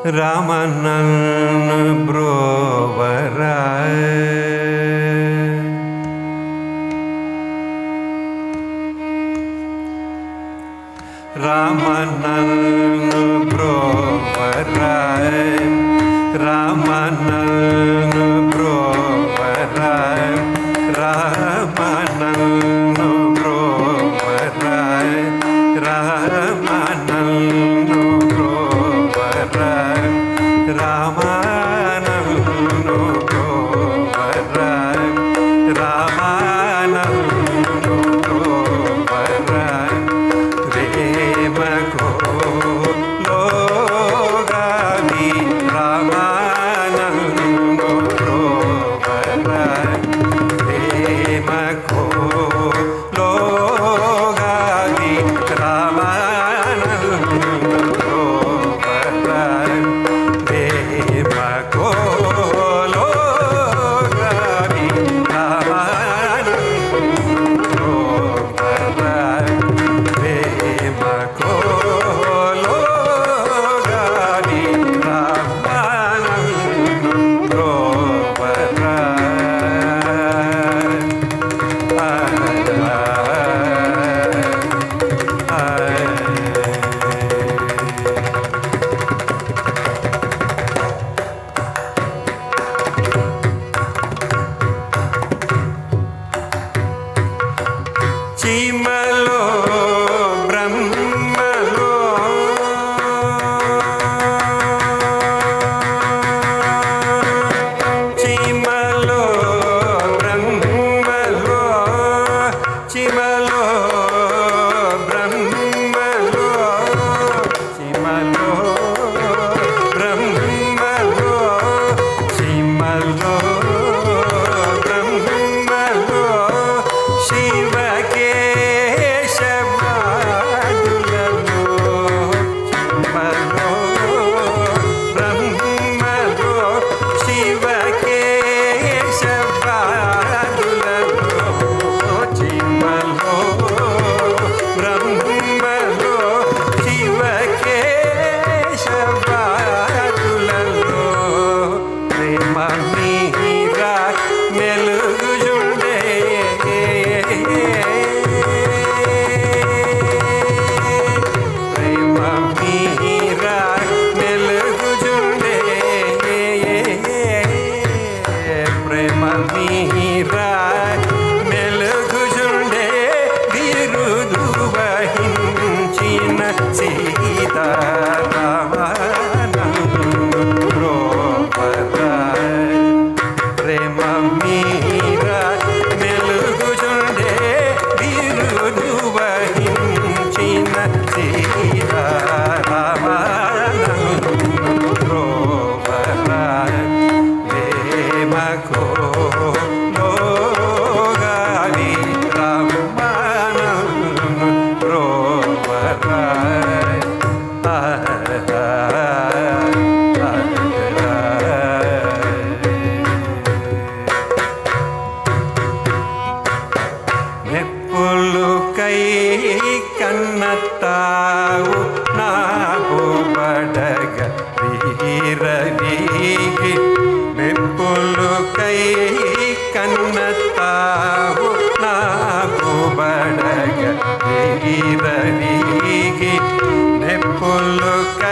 ರಾಮನನ್ನು ಬ್ರೋವರ ರಾಮನನ್ನು ಬ್ರೋವರ ರಾಮನನ್ನು ಬ್ರೋವರ ರಾಮನನ್ನು ಬ್ರೋವರ ರಾಮನನ್ನು ಬ್ರೋವರ ರಾಮನನ್ನು ಬ್ರೋವರ ರಾಮನನ್ನು ಬ್ರೋವರ ಪ್ರೇಮ ಲೋಗಾವಿ ರಾಮನನ್ನು ಬ್ರೋವರ ಪ್ರೇಮ ಲೋಗಾವಿ ರಾಮನನ್ನು ಬ್ರೋವರ ಪ್ರೇಮ ಲೋಗಾವಿ ರಾಮನನ್ನು ಬ್ರೋವರ ಪ್ರೇಮ ಲೋಗಾವಿ ರಾಮನನ್ನು ಬ್ರೋವರ ಚಿಮಲೋ ಬ್ರಹ್ಮಲೋ ಚಿಮಲೋ ಬ್ರಹ್ಮಲೋ ಚಿಮಲೋ ಬ್ರಹ್ಮಲೋ ಚಿಮಲೋ ಬ್ರಹ್ಮಲೋ ಚಿಮಲೋ ಬ್ರಹ್ಮಲೋ ಶಿವಕೆ ಕನ್ನತ್ತಾವು ನಾವು ಬಡಗ ವೀರರಿಗೆ ಬೆಪ್ಪುಲು ಕೈ ಕನ್ನತ್ತಾವು ನಾವು ಬಡಗ ವೀರರಿಗೆ ಬೆಪ್ಪುಲು ಕೈ